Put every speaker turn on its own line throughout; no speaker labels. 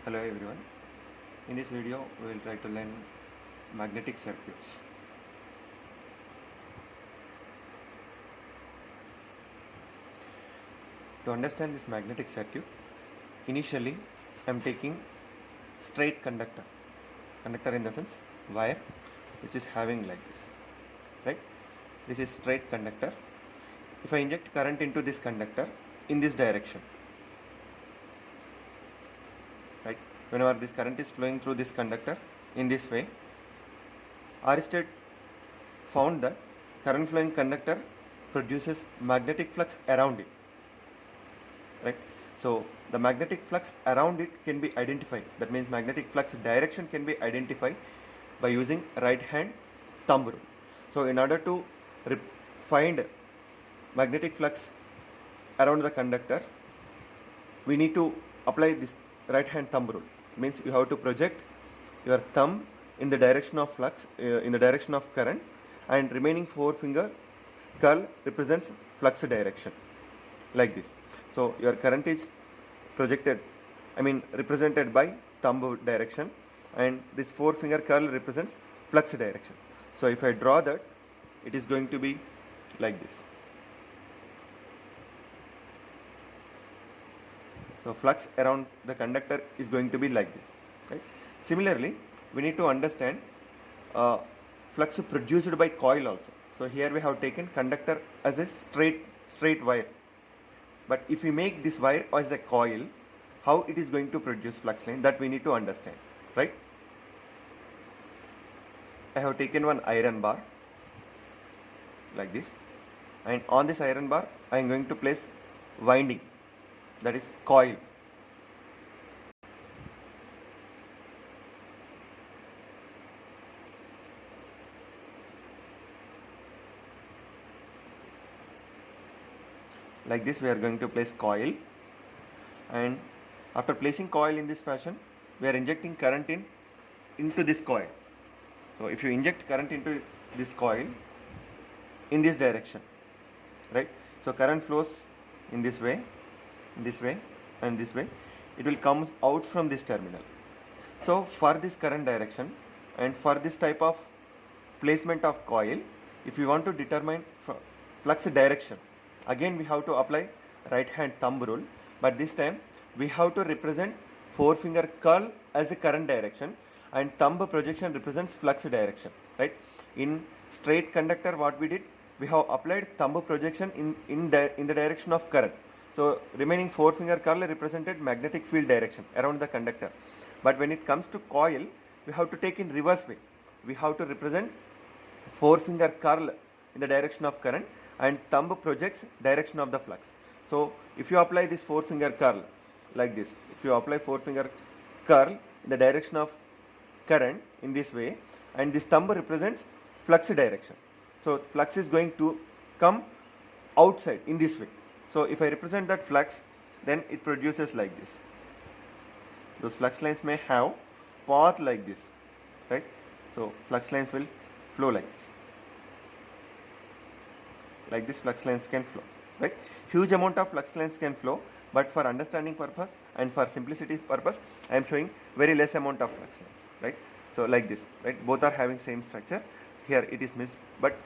Hello everyone. In this video we will try to learn magnetic circuits. To understand this magnetic circuit, initially I am taking straight conductor in the sense wire which is having like this, right? This is straight conductor. If I inject current into this conductor in this direction, right, whenever this current is flowing through this conductor in this way, Ørsted found that current flowing conductor produces magnetic flux around it, right? So the magnetic flux around it can be identified, that means magnetic flux direction can be identified by using right hand thumb rule. So in order to find magnetic flux around the conductor, we need to apply this right hand thumb rule. Means you have to project your thumb in the direction of flux, in the direction of current, and remaining forefinger curl represents flux direction, like this. So your current is represented by thumb direction, and this forefinger curl represents flux direction. So if I draw that, it is going to be like this. So flux around the conductor is going to be like this, right? Similarly, we need to understand flux produced by coil also. So here we have taken conductor as a straight wire, but if we make this wire as a coil, how it is going to produce flux line, that we need to understand, right? I have taken one iron bar like this, and on this iron bar I am going to place winding, that is coil. Like this we are going to place coil, and after placing coil in this fashion, we are injecting current into this coil. So if you inject current into this coil in this direction, right, so current flows in this way, and this way, it will come out from this terminal. So for this current direction and for this type of placement of coil, if you want to determine flux direction, again we have to apply right hand thumb rule, but this time we have to represent forefinger curl as a current direction and thumb projection represents flux direction, right? In straight conductor, what we did, we have applied thumb projection in the direction of current. So remaining forefinger curl represented magnetic field direction around the conductor. But when it comes to coil, we have to take in reverse way. We have to represent forefinger curl in the direction of current and thumb projects direction of the flux. So if you apply this forefinger curl like this, if you apply forefinger curl in the direction of current in this way, and this thumb represents flux direction, so flux is going to come outside in this way. So if I represent that flux, then it produces like this. Those flux lines may have path like this, right? So flux lines will flow like this. Like this flux lines can flow, right? Huge amount of flux lines can flow, but for understanding purpose and for simplicity purpose, I am showing very less amount of flux lines, right? So like this, right? Both are having same structure. Here it is missed, but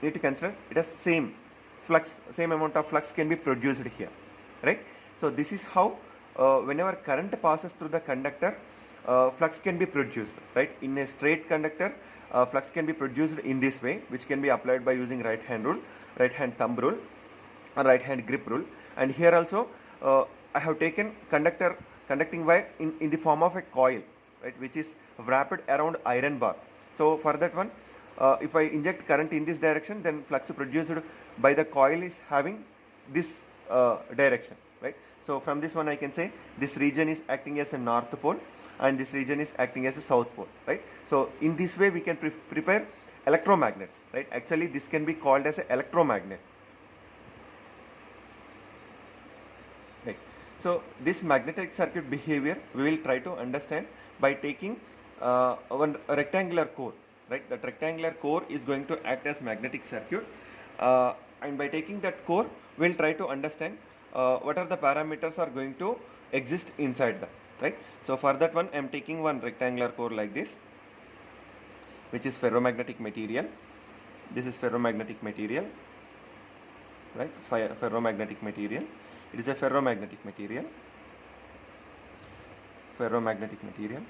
need to consider it as same amount of flux can be produced here, right? So this is how whenever current passes through the conductor, flux can be produced, right? In a straight conductor, flux can be produced in this way, which can be applied by using right hand rule, right hand thumb rule, or right hand grip rule. And here also I have taken conducting wire in the form of a coil, right, which is wrapped around iron bar. So for that one, if I inject current in this direction, then flux produced by the coil is having this direction, right? So from this one I can say this region is acting as a north pole and this region is acting as a south pole, right? So in this way we can prepare electromagnets, right? Actually this can be called as an electromagnet, right? So this magnetic circuit behavior we will try to understand by taking one rectangular core, right? That rectangular core is going to act as magnetic circuit, and by taking that core we will try to understand what are the parameters are going to exist inside that. right? So for that one, I am taking one rectangular core like this, which is ferromagnetic material. This is ferromagnetic material, right? Ferromagnetic material. It is a ferromagnetic material. Ferromagnetic material.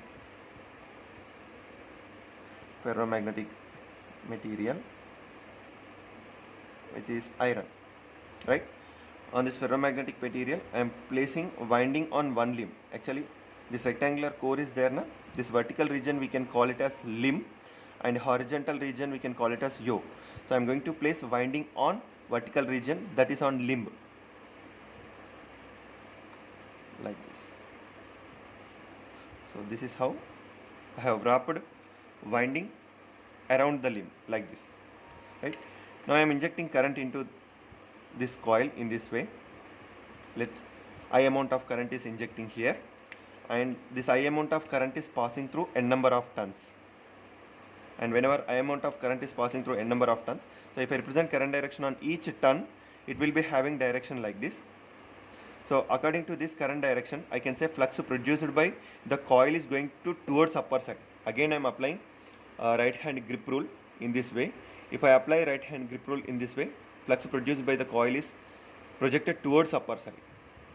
Ferromagnetic material, which is iron, right? On this ferromagnetic material, I am placing winding on one limb. Actually, this rectangular core is there, na? This vertical region we can call it as limb, and horizontal region we can call it as yoke. So I am going to place winding on vertical region, that is on limb, like this. So this is how I have wrapped winding around the limb like this, right? Now I am injecting current into this coil in this way. Let's I amount of current is injecting here, and this I amount of current is passing through n number of turns. And whenever I amount of current is passing through n number of turns, so if I represent current direction on each turn, it will be having direction like this. So according to this current direction, I can say flux produced by the coil is going towards upper side. Again I am applying right hand grip rule in this way. If I apply right hand grip rule in this way, flux produced by the coil is projected towards upper side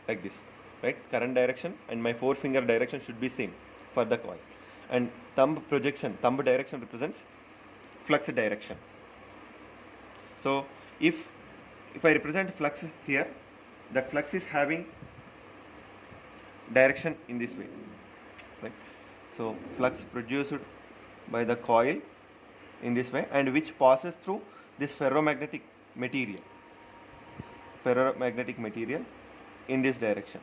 like this, right? Current direction and my forefinger direction should be same for the coil, and thumb direction represents flux direction. So if I represent flux here, that flux is having direction in this way, right? So flux produced by the coil in this way, and which passes through this ferromagnetic material in this direction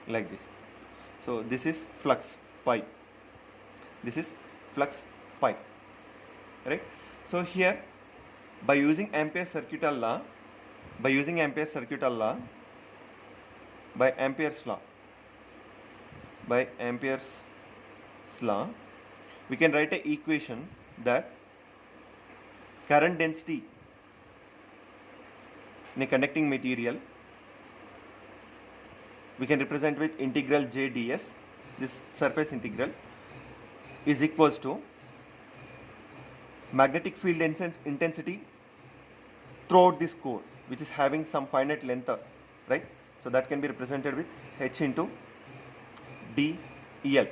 like this. So this is flux pi, right? So here, by using Ampere's circuital law, by Ampere's law, we can write an equation that current density in a conducting material we can represent with integral J ds, this surface integral, is equals to magnetic field intensity throughout this core, which is having some finite length, right? So that can be represented with H into dEl,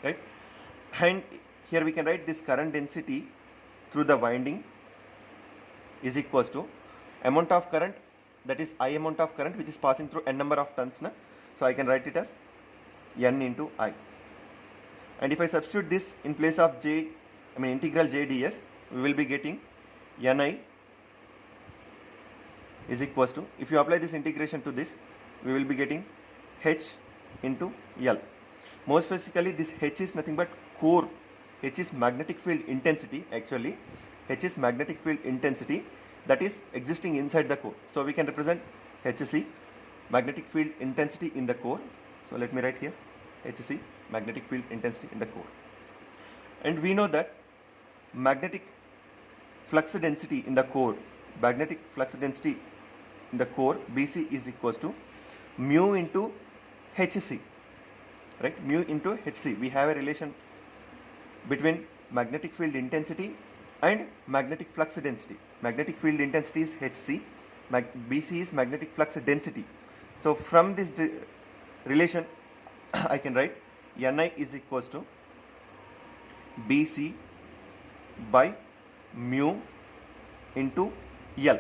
right? And here we can write this current density through the winding is equals to amount of current, that is I amount of current, which is passing through n number of turns, na? So I can write it as N into I. And if I substitute this in place of integral J ds, we will be getting Ni is equals to, if you apply this integration to this, we will be getting H into L. More specifically, this H is nothing but core. H is magnetic field intensity. Actually, H is magnetic field intensity that is existing inside the core. So we can represent HC, magnetic field intensity in the core. So let me write here HC, magnetic field intensity in the core. And we know that magnetic flux density in the core, BC is equals to mu into HC, right? Mu into HC. We have a relation between magnetic field intensity and magnetic flux density. Magnetic field intensity is HC, BC is magnetic flux density. So from this relation, I can write Ni is equals to BC by mu into L.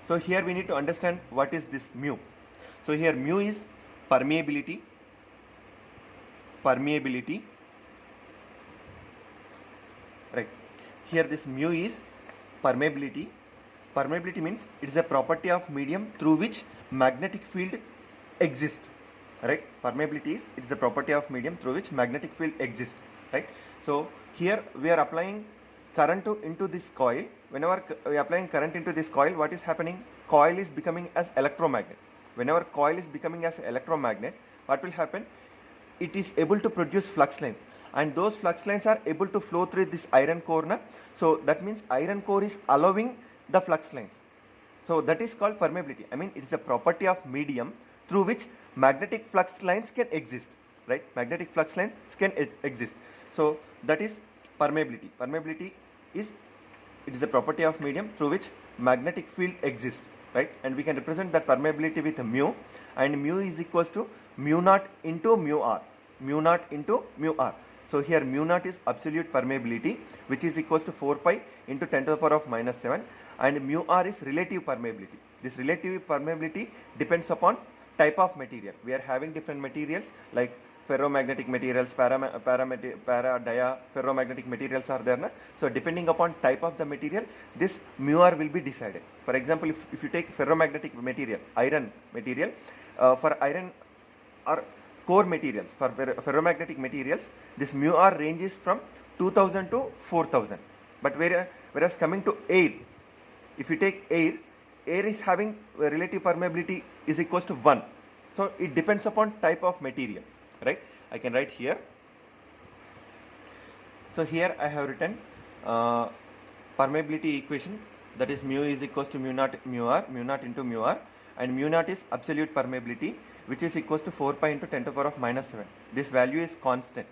So here we need to understand what is this mu. So here mu is permeability, right? Here this mu is permeability. Permeability means it is a property of medium through which magnetic field exists, right? Permeability is, it is a property of medium through which magnetic field exists, right? So here we are applying current into this coil. Whenever we are applying current into this coil, what is happening? Coil is becoming as electromagnet. Whenever coil is becoming as electromagnet, what will happen? It is able to produce flux lines, and those flux lines are able to flow through this iron core, na? So that means iron core is allowing the flux lines. So that is called permeability. I mean, it is a property of medium through which magnetic flux lines can exist, right? Magnetic flux lines can exist. So that is permeability. Permeability is, it is a property of medium through which magnetic field exists, right? And we can represent that permeability with mu, and mu is equals to mu naught into mu r, mu naught into mu r. So here mu naught is absolute permeability, which is equals to 4 pi into 10 to the power of minus 7, and mu r is relative permeability. This relative permeability depends upon type of material. We are having different materials like ferromagnetic materials, dia, ferromagnetic materials are there. Na? So depending upon type of the material, this mu r will be decided. For example, if you take ferromagnetic material, iron material, for iron or core materials, for ferromagnetic materials, this mu r ranges from 2000 to 4000. But whereas coming to air, if you take air is having relative permeability is equals to 1. So it depends upon type of material, right? I can write here. So here I have written permeability equation, that is mu is equals to mu naught into mu r, and mu naught is absolute permeability, which is equals to 4 pi into 10 to the power of minus 7. This value is constant,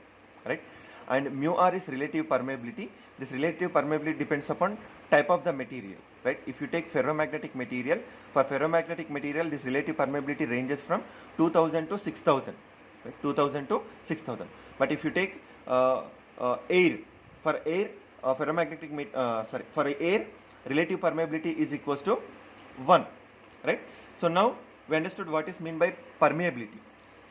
right? And mu r is relative permeability. This relative permeability depends upon type of the material, right? If you take ferromagnetic material, for ferromagnetic material, this relative permeability ranges from 2000 to 6000, right? 2000 to 6000. But if you take air, for air, for air, relative permeability is equals to 1, right? So now we understood what is meant by permeability.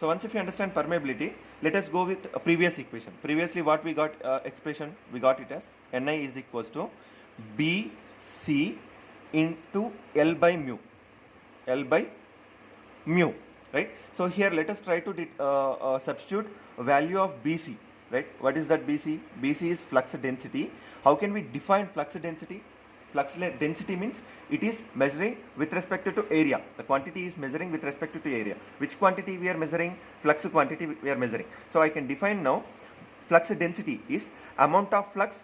So once if you understand permeability, let us go with a previous equation. Previously what we got expression, we got it as Ni is equals to Bc into L by mu, right? So here let us try to substitute value of Bc, right? What is that Bc? Bc is flux density. How can we define flux density? Flux density means it is measuring with respect to area. The quantity is measuring with respect to area. Which quantity we are measuring? Flux quantity we are measuring. So I can define now flux density is amount of flux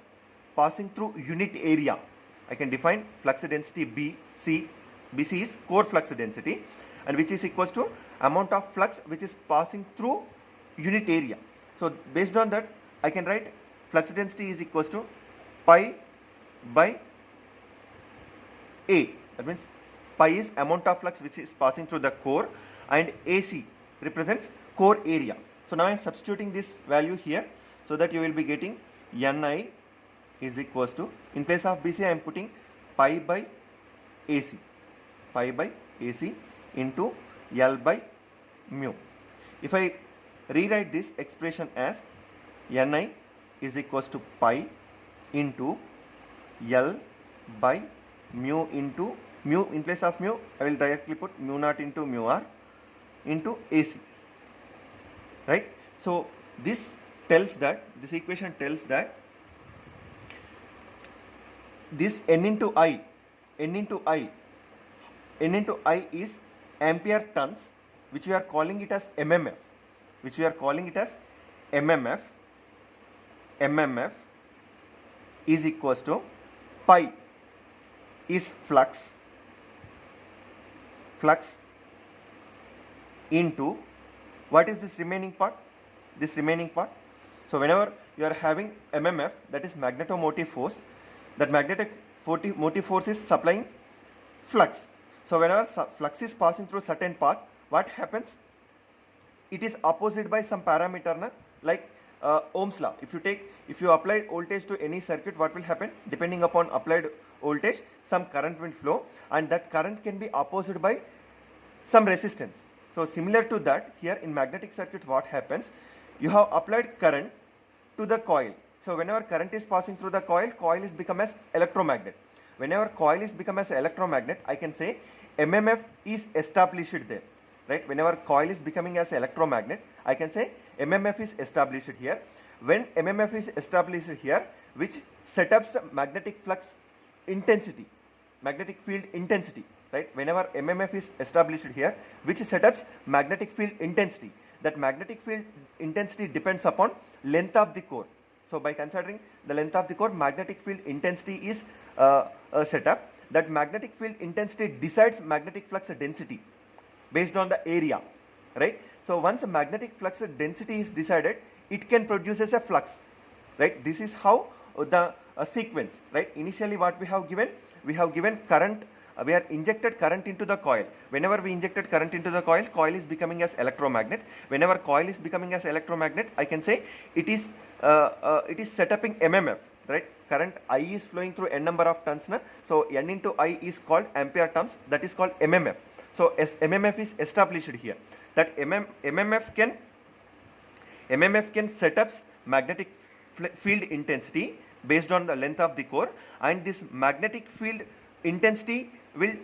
passing through unit area. I can define flux density BC. BC is core flux density, and which is equals to amount of flux which is passing through unit area. So based on that, I can write flux density is equals to pi by A. That means pi is amount of flux which is passing through the core, and AC represents core area. So now I am substituting this value here, so that you will be getting Ni is equals to, in place of BC I am putting pi by AC into L by mu. If I rewrite this expression as Ni is equals to pi into L by mu into mu, in place of mu I will directly put mu naught into mu r into AC, right? So this tells that, this equation tells that this N into I is ampere turns, which we are calling it as mmf, mmf is equals to pi is flux into, what is this remaining part? So whenever you are having mmf, that is magnetomotive force, that magnetomotive force is supplying flux. So whenever flux is passing through certain path, what happens? It is opposite by some parameter, na? Like Ohm's law. If you apply voltage to any circuit, what will happen? Depending upon applied voltage, some current will flow, and that current can be opposed by some resistance. So similar to that, here in magnetic circuit, what happens? You have applied current to the coil. So whenever current is passing through the coil is become as electromagnet. Whenever coil is become as electromagnet, I can say mmf is established there, right? Whenever coil is becoming as electromagnet, I can say mmf is established here. When mmf is established here, which sets up magnetic flux intensity, magnetic field intensity, right? Whenever mmf is established here, which sets up magnetic field intensity, that magnetic field intensity depends upon length of the core. So by considering the length of the core, magnetic field intensity is set up. That magnetic field intensity decides magnetic flux density. based on the area, right? So once a magnetic flux density is decided, it can produce as a flux, right? This is how the sequence, right? Initially what we have given current, we are injected current into the coil. Whenever we injected current into the coil is becoming as electromagnet. Whenever coil is becoming as electromagnet, I can say it is set up in MMF, right? Current I is flowing through n number of turns, so n into I is called ampere turns, that is called MMF. So MMF is established here, that MMF can set up magnetic field intensity based on the length of the core, and this magnetic field intensity will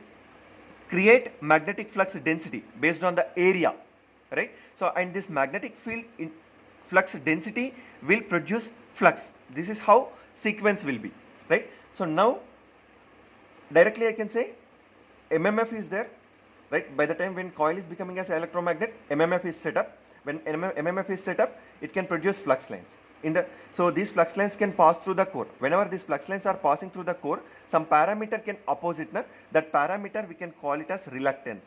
create magnetic flux density based on the area, right? So and this magnetic field flux density will produce flux. This is how sequence will be, right? So now directly I can say MMF is there, right? By the time when coil is becoming as electromagnet, MMF is set up. When MMF is set up, it can produce flux lines. So these flux lines can pass through the core. Whenever these flux lines are passing through the core, some parameter can oppose it. That parameter we can call it as reluctance.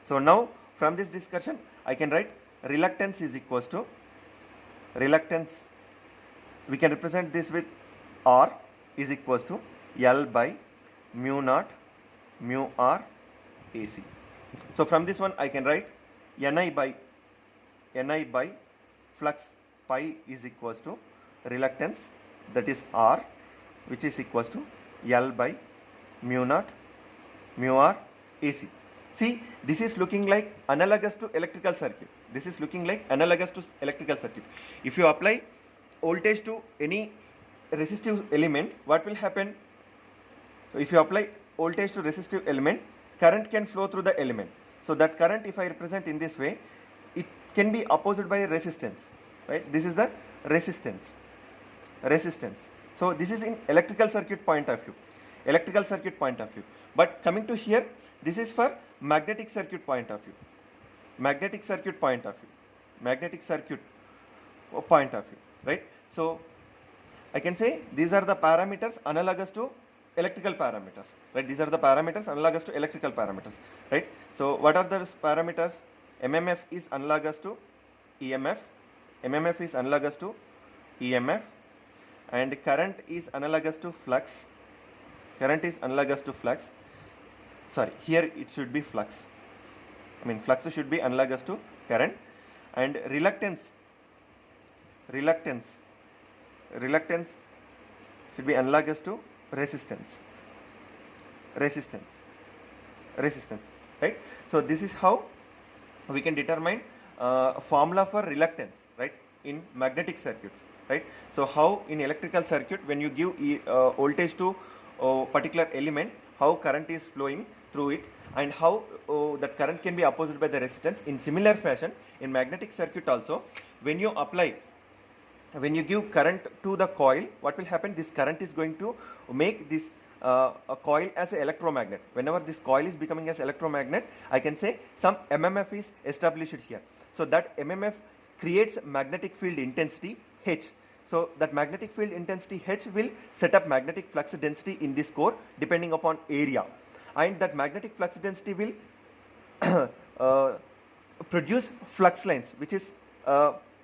So now from this discussion, I can write reluctance is equals to reluctance. We can represent this with R is equals to L by mu naught mu R AC. So from this one I can write Ni by flux pi is equals to reluctance, that is R, which is equals to L by mu naught mu R AC. See, this is looking like analogous to electrical circuit. If you apply voltage to any resistive element, what will happen? So if you apply voltage to resistive element, current can flow through the element. So that current, if I represent in this way, it can be opposed by resistance, right? This is the resistance. So this is in electrical circuit point of view. But coming to here, this is for magnetic circuit point of view. Right? So I can say these are the parameters analogous to electrical parameters, right? These are the parameters analogous to electrical parameters, right? So what are those parameters? MMF is analogous to EMF, and current is analogous to flux. Sorry, here it should be flux. Flux should be analogous to current, and reluctance should be analogous to resistance, right? So this is how we can determine formula for reluctance, right, in magnetic circuits, right? So how in electrical circuit, when you give voltage to a particular element, how current is flowing through it, and how that current can be opposed by the resistance. In similar fashion, in magnetic circuit also, when you give current to the coil, what will happen? This current is going to make this a coil as an electromagnet. Whenever this coil is becoming as electromagnet, I can say some MMF is established here. So that MMF creates magnetic field intensity H. So that magnetic field intensity H will set up magnetic flux density in this core depending upon area, and that magnetic flux density will produce flux lines which is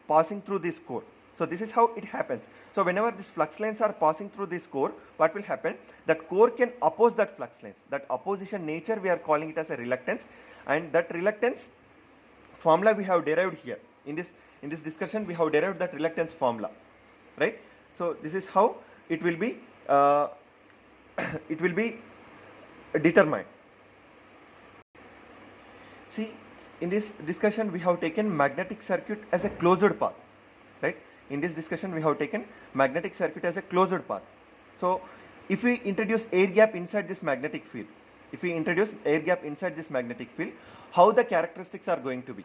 passing through this core. So this is how it happens. So whenever these flux lines are passing through this core, what will happen? That core can oppose that flux lines. That opposition nature, we are calling it as a reluctance, and that reluctance formula we have derived here. In this discussion, we have derived that reluctance formula, right? So this is how it will be determined. See, in this discussion, we have taken magnetic circuit as a closed path, right? In this discussion, we have taken magnetic circuit as a closed path. So if we introduce air gap inside this magnetic field, how the characteristics are going to be,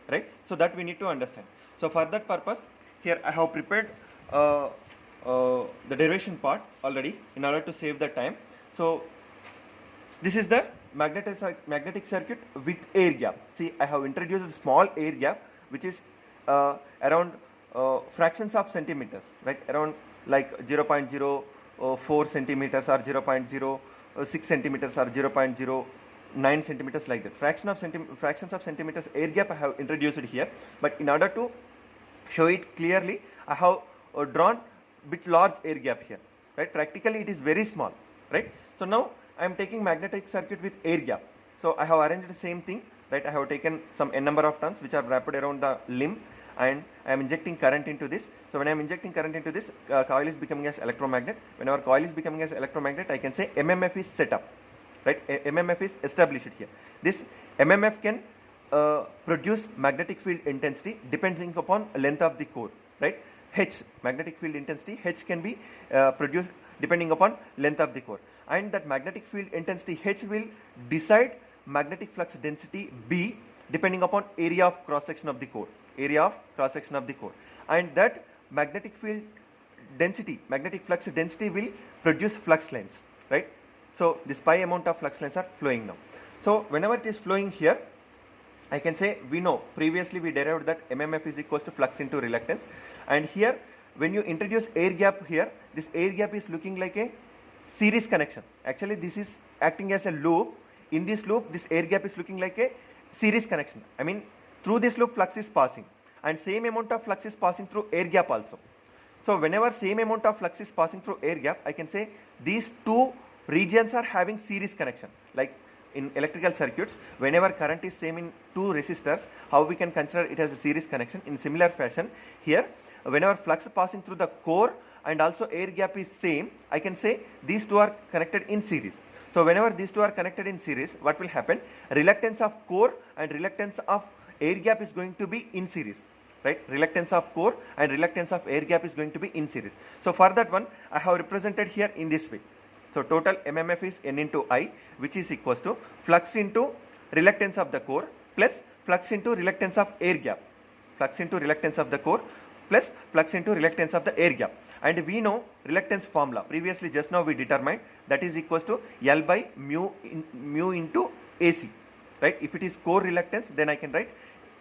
right? So that we need to understand. So for that purpose, here I have prepared the derivation part already in order to save the time. So this is the magnetic circuit with air gap. See, I have introduced a small air gap which is around fractions of centimeters, right? Around like 0.04 centimeters or 0.06 centimeters or 9 centimeters like that. Fractions of centimeters air gap I have introduced here, but in order to show it clearly, I have drawn bit large air gap here, right? Practically it is very small, right? So now I am taking magnetic circuit with air gap. So I have arranged the same thing, right? I have taken some n number of turns which are wrapped around the limb, and I am injecting current into this. So when I am injecting current into this, coil is becoming as electromagnet. Whenever coil is becoming as electromagnet, I can say MMF is set up, right? MMF is established here. This MMF can produce magnetic field intensity depending upon length of the core, right? H, magnetic field intensity, H can be produced depending upon length of the core, and that magnetic field intensity H will decide magnetic flux density B depending upon area of cross section of the core, and that magnetic field density, magnetic flux density will produce flux lines, right? So this pi amount of flux lines are flowing now. So whenever it is flowing here, I can say, we know previously we derived that MMF is equals to flux into reluctance, and here when you introduce air gap here, this air gap is looking like a series connection. Actually this is acting as a loop. In this loop, this air gap is looking like a series connection. I mean, through this loop flux is passing, and same amount of flux is passing through air gap also. So whenever same amount of flux is passing through air gap, I can say these two regions are having series connection. Like in electrical circuits, whenever current is same in two resistors, how we can consider it as a series connection? In similar fashion, here whenever flux passing through the core and also air gap is same, I can say these two are connected in series. So whenever these two are connected in series, what will happen? Reluctance of core and reluctance of air gap is going to be in series, right? Reluctance of core and reluctance of air gap is going to be in series. So for that one, I have represented here in this way. So total MMF is N into I, which is equals to flux into reluctance of the core plus flux into reluctance of air gap. Flux into reluctance of the core plus flux into reluctance of the air gap. And we know reluctance formula. Previously just now we determined that is equals to L by mu into AC, right? If it is core reluctance, then I can write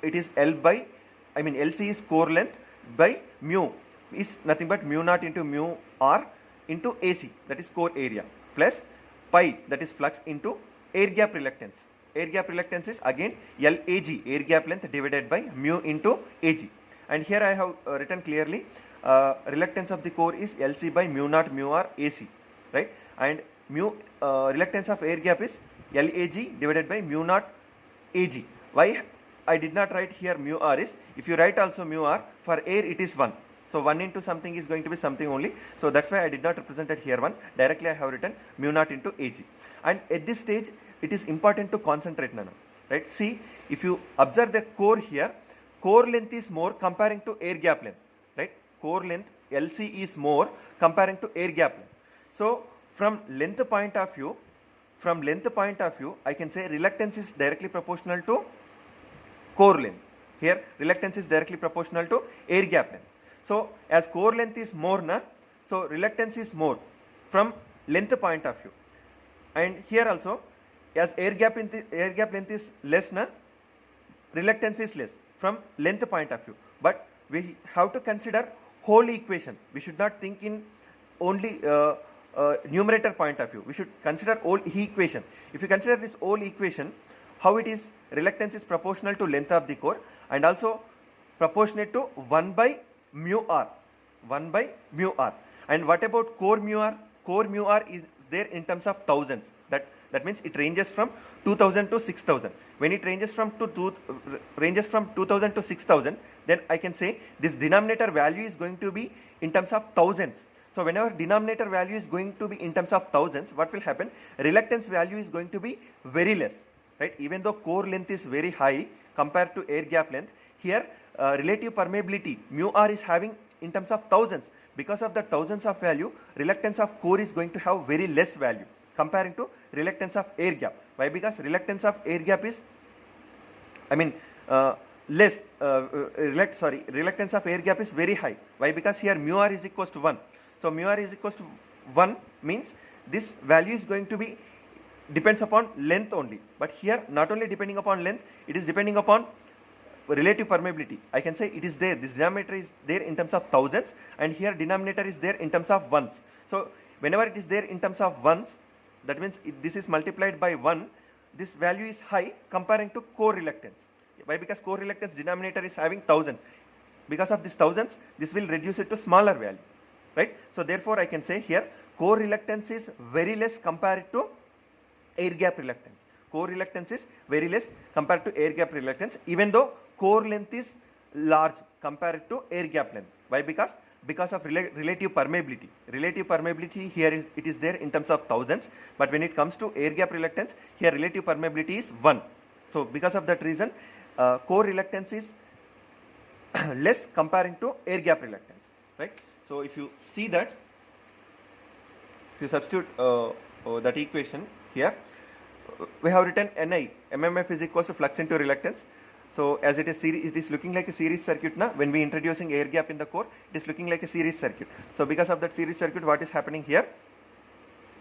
it is LC is core length by mu is nothing but mu naught into mu R into AC, that is core area, plus pi, that is flux into air gap reluctance. Air gap reluctance is again LAG, air gap length divided by mu into AG. And here I have written clearly reluctance of the core is LC by mu naught mu R AC, right? And reluctance of air gap is LAG divided by mu naught AG. Why I did not write here mu R is, if you write also mu R, for air it is 1. So 1 into something is going to be something only. So that's why I did not represent it here 1. Directly I have written mu naught into AG. And at this stage, it is important to concentrate now, right? See, if you observe the core here, core length is more comparing to air gap length, right? Core length LC is more comparing to air gap length. So from length point of view, I can say reluctance is directly proportional to core length. Here reluctance is directly proportional to air gap length. So as core length is more, so reluctance is more from length point of view. And here also, as air gap length is less, reluctance is less from length point of view. But we have to consider whole equation. We should not think in only numerator point of view. We should consider whole equation. If you consider this whole equation, how it is, reluctance is proportional to length of the core and also proportionate to 1 by mu R. And what about core mu R? Core mu R is there in terms of thousands. That means it ranges from 2000 to 6000. When it ranges from 2000 to 6000, then I can say this denominator value is going to be in terms of thousands. So whenever denominator value is going to be in terms of thousands, what will happen? Reluctance value is going to be very less, right? Even though core length is very high compared to air gap length, here relative permeability mu R is having in terms of thousands. Because of the thousands of value, reluctance of core is going to have very less value comparing to reluctance of air gap. Why? Because reluctance of air gap is, less. Reluctance of air gap is very high. Why? Because here mu R is equals to 1. So mu R is equals to 1 means this value is going to be depends upon length only. But here not only depending upon length, it is depending upon relative permeability. I can say it is there, this denominator is there in terms of thousands, and here denominator is there in terms of ones. So whenever it is there in terms of ones, that means this is multiplied by 1, this value is high comparing to core reluctance. Why? Because core reluctance denominator is having 1000. Because of this thousands, this will reduce it to smaller value, right? So therefore I can say here core reluctance is very less compared to air gap reluctance. Core reluctance is very less compared to air gap reluctance, even though core length is large compared to air gap length. Why? Because of relative permeability. Relative permeability here it is there in terms of thousands, but when it comes to air gap reluctance, here relative permeability is 1. So because of that reason, core reluctance is less comparing to air gap reluctance, right? So if you see that, if you substitute that equation here, we have written Ni, MMF is equals to flux into reluctance. So as it is series, it is looking like a series circuit now. When we introducing air gap in the core, it is looking like a series circuit. So because of that series circuit, what is happening here?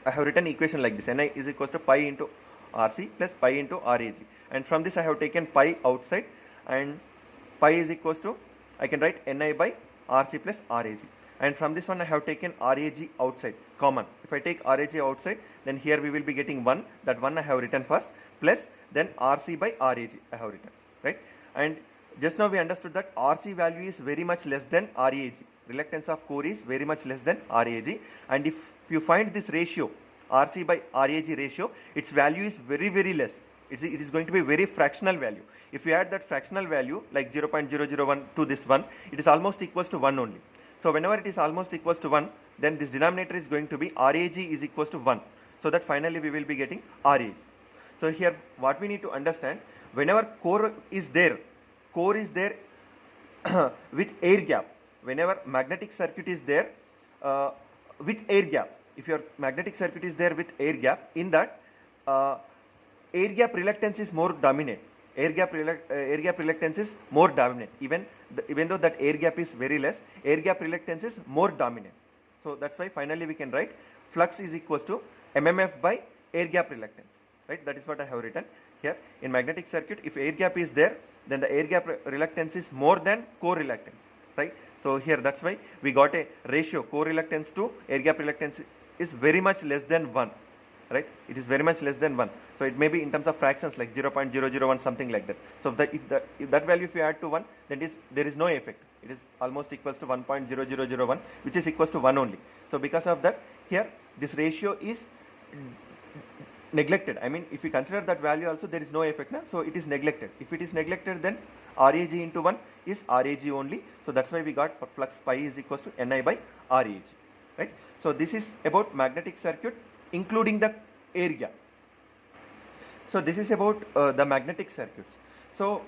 I have written equation like this: Ni is equals to pi into Rc plus pi into Rag. And from this I have taken pi outside, and pi is equals to, I can write Ni by Rc plus Rag. And from this one I have taken Rag outside, common. If I take Rag outside, then here we will be getting 1. That 1 I have written first, plus then Rc by Rag I have written, right? And just now we understood that Rc value is very much less than Rag. Reluctance of core is very much less than Rag. And if you find this ratio, Rc by Rag ratio, its value is very, very less. It is going to be very fractional value. If you add that fractional value like 0.001 to this one, it is almost equals to 1 only. So whenever it is almost equals to 1, then this denominator is going to be Rag is equals to 1. So that finally we will be getting Rag. So here what we need to understand, whenever core is there with air gap. Whenever magnetic circuit is there with air gap, if your magnetic circuit is there with air gap, in that air gap reluctance is more dominant. Air gap reluctance is more dominant. Even though that air gap is very less, air gap reluctance is more dominant. So that's why finally we can write flux is equals to MMF by air gap reluctance, right? That is what I have written here. In magnetic circuit, if air gap is there, then the air gap reluctance is more than core reluctance, right? So here that's why we got a ratio core reluctance to air gap reluctance is very much less than 1, right? It is very much less than 1. So it may be in terms of fractions like 0.001, something like that. So if that value if you add to 1, then there is no effect. It is almost equals to 1.0001, which is equals to 1 only. So because of that, here this ratio is neglected. I mean, if you consider that value also, there is no effect now. So it is neglected. If it is neglected, then Rag into 1 is Rag only. So that's why we got flux pi is equals to Ni by Rag, right? So this is about magnetic circuit including the air gap. So this is about the magnetic circuits. So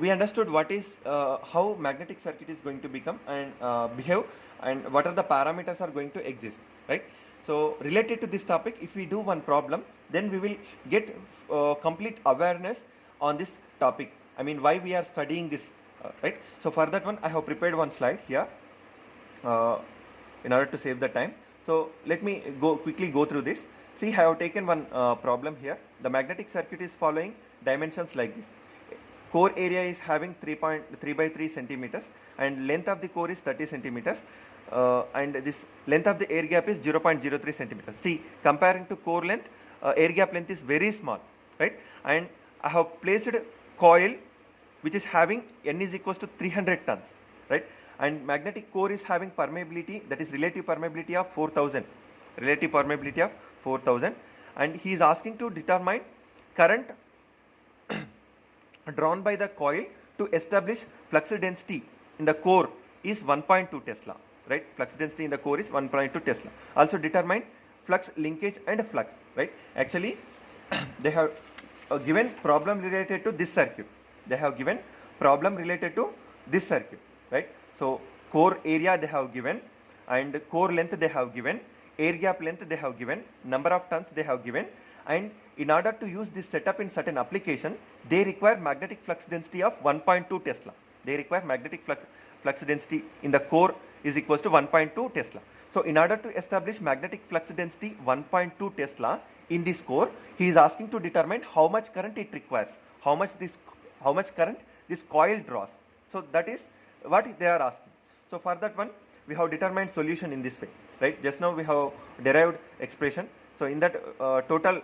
we understood what is how magnetic circuit is going to become and behave, and what are the parameters are going to exist, right? So related to this topic, if we do one problem, then we will get complete awareness on this topic. I mean, why we are studying this, right? So for that one, I have prepared one slide here in order to save the time. So let me quickly go through this. See, I have taken one problem here. The magnetic circuit is following dimensions like this. Core area is having 3.3 by 3 centimeters, and length of the core is 30 centimeters, and this length of the air gap is 0.03 centimeters. See, comparing to core length, air gap length is very small, right? And I have placed coil which is having N is equals to 300 tons, right? And magnetic core is having permeability, that is relative permeability of 4000, relative permeability of 4000, and he is asking to determine current drawn by the coil to establish flux density in the core is 1.2 Tesla, right? Flux density in the core is 1.2 Tesla. Also determine flux linkage and flux, right? Actually, they have given problem related to this circuit. They have given problem related to this circuit, right? So core area they have given, and core length they have given, air gap length they have given, number of turns they have given, and in order to use this setup in certain application, they require magnetic flux density of 1.2 Tesla. They require magnetic flux density in the core is equals to 1.2 Tesla. So in order to establish magnetic flux density 1.2 Tesla in this core, he is asking to determine how much current it requires, how much current this coil draws. So that is what they are asking. So for that one, we have determined solution in this way, right? Just now we have derived expression. So in that total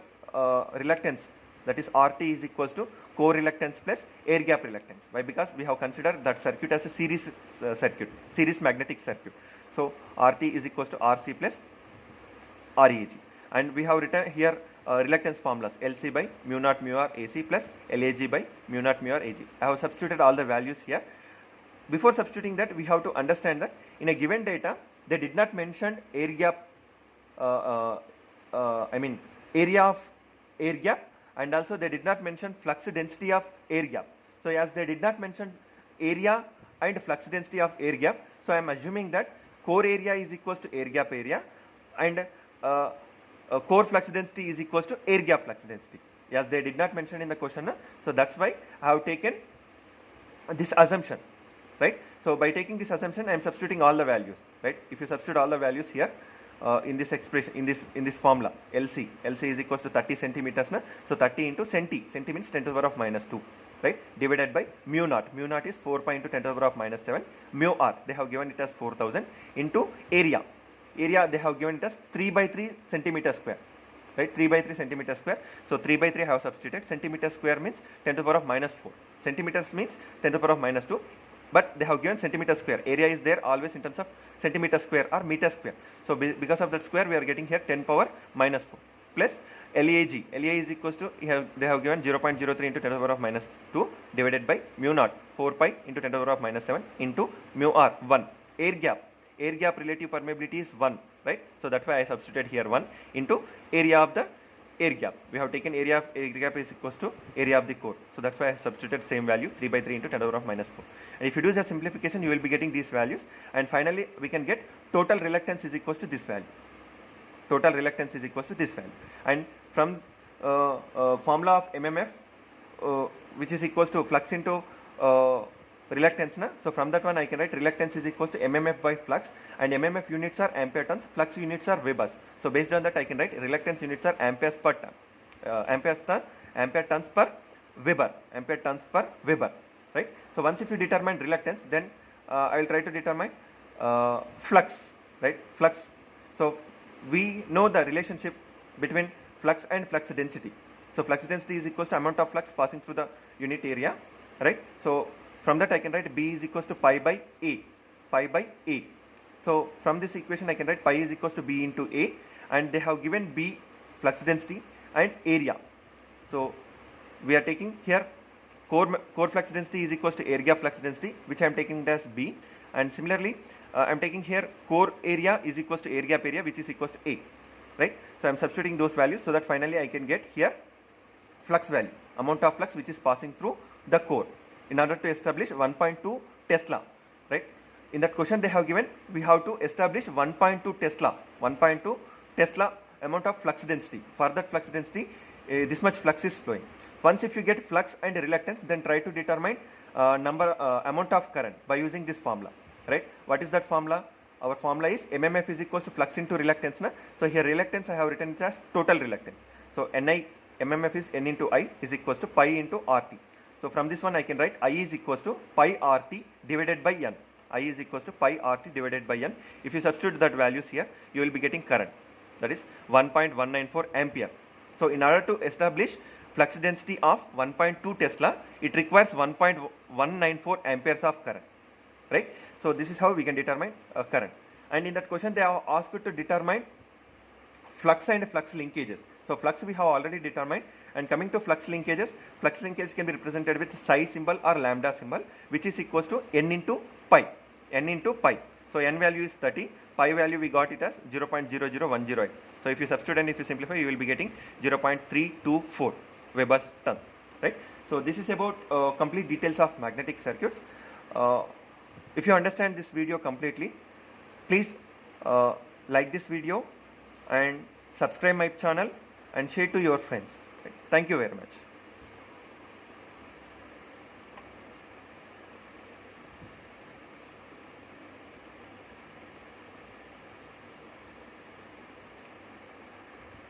reluctance that is RT is equals to core reluctance plus air gap reluctance. Why? Because we have considered that circuit as a series circuit, series magnetic circuit. So RT is equals to RC plus REG, and we have written here reluctance formulas LC by mu naught mu R AC plus LAG by mu naught mu R AG. I have substituted all the values here. Before substituting that, we have to understand that in a given data, they did not mention air gap, area of air gap, and also they did not mention flux density of air gap. So as they did not mention area and flux density of air gap, so I am assuming that core area is equals to air gap area, and core flux density is equals to air gap flux density. As they did not mention in the question, so that's why I have taken this assumption, right? So by taking this assumption, I am substituting all the values, right? If you substitute all the values here in this expression, in this formula, LC is equals to 30 centimeters, so 30 into centi means 10 to the power of minus 2, right? Divided by mu naught is 4 pi into 10 to the power of minus 7, mu r they have given it as 4000, into area they have given it as 3 by 3 centimeter square, right? 3 by 3 centimeter square. So 3 by 3 I have substituted. Centimeter square means 10 to the power of minus 4. Centimeters means 10 to the power of minus 2. But they have given centimeter square. Area is there always in terms of centimeter square or meter square. So because of that square, we are getting here 10 power minus 4 plus LAG. LA is equals to, they have given 0.03 into 10 to the power of minus 2 divided by mu naught 4 pi into 10 to the power of minus 7 into mu r 1. Air gap relative permeability is 1, right? So that's why I substituted here 1 into area of the air gap. We have taken area of air gap is equals to area of the core. So that's why I substituted same value 3 by 3 into 10 to the power of minus 4. And if you do the simplification, you will be getting these values. And finally, we can get total reluctance is equals to this value. Total reluctance is equals to this value. And from formula of MMF, which is equals to flux into reluctance, so from that one I can write reluctance is equals to MMF by flux, and MMF units are ampere turns, flux units are Webers. So based on that I can write reluctance units are amperes per turn, ampere turns per Weber, right? So once if you determine reluctance, then I will try to determine flux, right? Flux. So we know the relationship between flux and flux density. So flux density is equals to amount of flux passing through the unit area, right? So from that I can write B is equals to pi by A. So from this equation I can write pi is equals to B into A, and they have given B flux density and area. So we are taking here core flux density is equals to air gap flux density, which I am taking as B, and similarly I am taking here core area is equals to air gap area, which is equals to A, right? So I am substituting those values so that finally I can get here flux value, amount of flux which is passing through the core, in order to establish 1.2 Tesla, right? In that question they have given, we have to establish 1.2 Tesla amount of flux density. For that flux density, this much flux is flowing. Once if you get flux and reluctance, then try to determine amount of current by using this formula, right? What is that formula? Our formula is MMF is equals to flux into reluctance. So here reluctance I have written it as total reluctance. So MMF is N into I is equals to pi into RT. So from this one I can write I is equals to pi RT divided by N. I is equals to pi RT divided by N. If you substitute that values here, you will be getting current, that is 1.194 ampere. So in order to establish flux density of 1.2 Tesla, it requires 1.194 amperes of current, right? So this is how we can determine current. And in that question they have asked you to determine flux and flux linkages. So flux we have already determined, and coming to flux linkages, flux linkage can be represented with psi symbol or lambda symbol, which is equals to N into pi. So N value is 30, pi value we got it as 0.00108. So if you substitute and if you simplify, you will be getting 0.324 Weber's turns, right? So this is about complete details of magnetic circuits. If you understand this video completely, please like this video and subscribe my channel and share to your friends. Thank you very much.